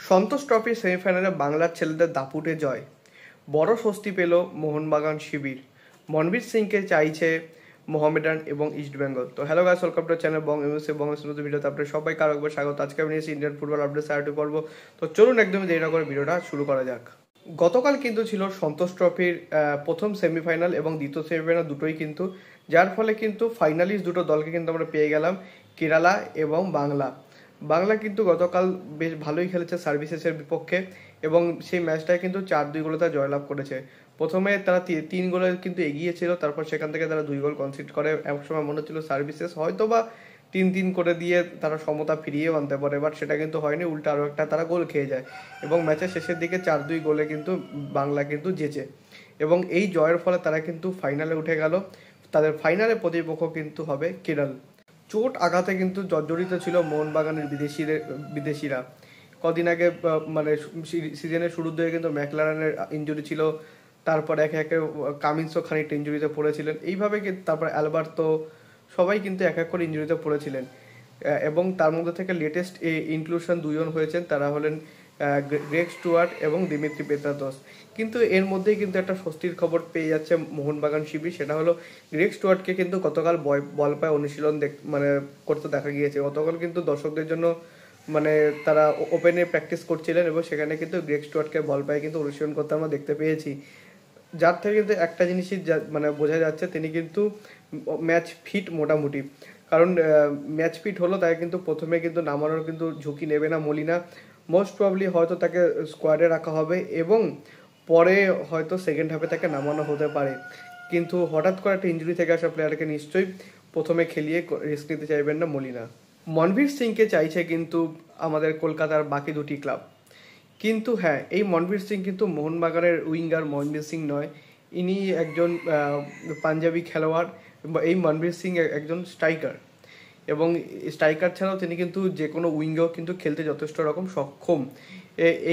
সন্তোষ trophy সেমিফাইনালে বাংলার ছেলেদের দাপুটে জয়। বড় স্বস্তি পেল মোহনবাগান শিবির। মনবীর সিংকে চাইছে মোহামেডান এবং ইস্টবেঙ্গল। তো hello guys, welcome to channel Bong MSA Bong নতুন ভিডিওতে আপনাদের সবাইকে আরো একবার স্বাগত। আজকে আমি নিয়েছি ইন্ডিয়ান ফুটবল আপডেট সারাটি পর্ব। তো চলুন একদমই দেরি না করে ভিডিওটা শুরু করা যাক। গতকাল কিন্তু ছিল সন্তোষ ট্রফির প্রথম সেমিফাইনাল এবং দ্বিতীয় সেমিফাইনাল দুটোই কিন্তু, যার ফলে কিন্তু ফাইনালিস্ট দুটো দলকে কিন্তু আমরা পেয়ে গেলাম, কেরালা এবং বাংলা কিন্তু গতকাল বেশ ভালোই খেলেছে সার্ভিসেসের বিপক্ষে এবং সেই ম্যাচটায় কিন্তু 4-2 গোলে তারা জয়লাভ করেছে। প্রথমে তারা 3 গোলে কিন্তু এগিয়ে ছিল, তারপর সেখান থেকে তারা 2 গোল কনসিড করে। একসময় মনে হচ্ছিল সার্ভিসেস হয়তো বা 3-3 করে দিয়ে তারা সমতা ফিরিয়েও আনতে পারে, বাট সেটা কিন্তু হয়নি, উল্টা আরও একটা তারা গোল খেয়ে যায় এবং ম্যাচের শেষের দিকে 4-2 গোলে কিন্তু বাংলা কিন্তু জেতে এবং এই জয়ের ফলে তারা কিন্তু ফাইনালে উঠে গেল। তাদের ফাইনালে প্রতিপক্ষ কিন্তু হবে কেরল। চোট আঘাতে কিন্তু জর্জরিত ছিল মোহনবাগানের বিদেশিরা। কদিন আগে মানে সিজনের শুরুর দিকে কিন্তু ম্যাকলারেনের ইনজুরি ছিল, তারপর একে একে কামিন্সও খানিকটা ইনজুরিতে পড়েছিলেন, এইভাবে তারপর অ্যালবার্তো সবাই কিন্তু এক এক করে ইনজুরিতে পড়েছিলেন এবং তার মধ্যে থেকে লেটেস্ট ইনক্লুশন দুজন হয়েছেন, তারা হলেন গ্রেগ স্টুয়ার্ট এবং দিমিত্রি পেত্রাতস। কিন্তু এর মধ্যেই কিন্তু একটা স্বস্তির খবর পেয়ে যাচ্ছে মোহনবাগান শিবির, সেটা হলো গ্রেগ স্টুয়ার্টকে কিন্তু গতকাল বল পায়ে অনুশীলন করতে দেখা গিয়েছে। গতকাল কিন্তু দর্শকদের জন্য মানে তারা ওপেনে প্র্যাকটিস করছিলেন এবং সেখানে কিন্তু গ্রেগ স্টুয়ার্টকে বল পায়ে কিন্তু অনুশীলন করতে আমরা দেখতে পেয়েছি, যার থেকে কিন্তু একটা জিনিসই মানে বোঝা যাচ্ছে তিনি কিন্তু ম্যাচ ফিট মোটামুটি। কারণ ম্যাচ ফিট হলো, তাকে কিন্তু প্রথমে কিন্তু নামানোর কিন্তু ঝুঁকি নেবে না মলিনা। মোস্ট প্রবলি হয়তো তাকে স্কোয়াডে রাখা হবে এবং পরে হয়তো সেকেন্ড হাফে তাকে নামানো হতে পারে, কিন্তু হঠাৎ করে একটা ইঞ্জুরি থেকে আসা প্লেয়ারকে নিশ্চয়ই প্রথমে খেলিয়ে রিস্ক নিতে চাইবেন না মলিনা। মনবীর সিংকে চাইছে কিন্তু আমাদের কলকাতার বাকি দুটি ক্লাব, কিন্তু হ্যাঁ, এই মনবীর সিং কিন্তু মোহনবাগানের উইঙ্গার মনবীর সিং নয়, ইনি একজন পাঞ্জাবি খেলোয়াড়। এই মনবীর সিং একজন স্ট্রাইকার এবং স্ট্রাইকার ছাড়াও তিনি কিন্তু যে কোনো উইঙ্গেও কিন্তু খেলতে যথেষ্ট রকম সক্ষম।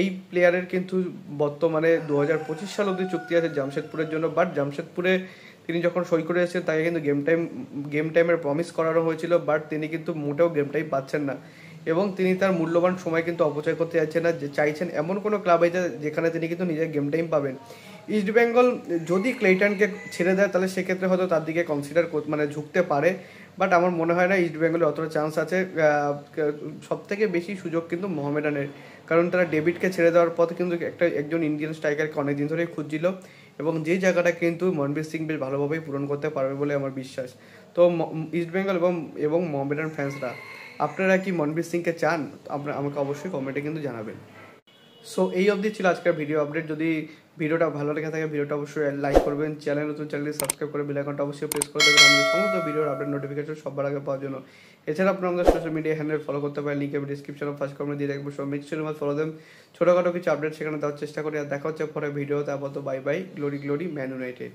এই প্লেয়ারের কিন্তু বর্তমানে 2025 সাল অবধি চুক্তি আছে জামশেদপুরের জন্য, বাট জামশেদপুরে তিনি যখন সই করে এসেছেন তাকে কিন্তু গেম টাইমের প্রমিস করানো হয়েছিল, বাট তিনি কিন্তু মোটেও গেম টাইম পাচ্ছেন না এবং তিনি তার মূল্যবান সময় কিন্তু অপচয় করতে চাইছেন না, চাইছেন এমন কোনো ক্লাবে যেখানে তিনি কিন্তু নিজের গেম টাইম পাবেন। ইস্টবেঙ্গল যদি ক্লেটনকে ছেড়ে দেয় তাহলে সেক্ষেত্রে হয়তো তার দিকে কনসিডার মানে ঝুঁকতে পারে, বাট আমার মনে হয় না ইস্টবেঙ্গলে অতটা চান্স আছে। সব থেকে বেশি সুযোগ কিন্তু মোহামেডানের, কারণ তারা ডেভিডকে ছেড়ে দেওয়ার পথে কিন্তু একজন ইন্ডিয়ান স্ট্রাইকারকে অনেকদিন ধরেই খুঁজছিল এবং যেই জায়গাটা কিন্তু মনবীর সিং বেশ ভালোভাবেই পূরণ করতে পারবে বলে আমার বিশ্বাস। তো ইস্টবেঙ্গল এবং মোহামেডান ফ্যান্সরা, আপনারা কি মনবীর সিংকে চান? আপনারা আমাকে অবশ্যই কমেন্টে কিন্তু জানাবেন। সো এই অবধি ছিল আজকের ভিডিও আপডেট। যদি ভিডিওটা ভালো লেগে থাকে ভিডিওটা অবশ্যই লাইক করবেন, চ্যানেলটি সাবস্ক্রাইব করে বেল আইকনটা অবশ্যই প্রেস করে দেবেন আমাদের সমস্ত ভিডিওর আপডেট নোটিফিকেশন সবার আগে পাওয়ার জন্য। এছাড়া আপনারা আমাদের সোশ্যাল মিডিয়া হ্যান্ডেল ফলো করতে পারেন, লিঙ্ক আমি ডিসক্রিপশনে ফার্স্ট কমেন্ট দিয়ে রাখবো। সব মেক শিওর ফলো দেন, ছোটোখাটো কিছু আপডেট সেখানে দেওয়ার চেষ্টা করি। আর দেখা হচ্ছে পরে ভিডিওতে। আপাতত bye bye, glory glory man United.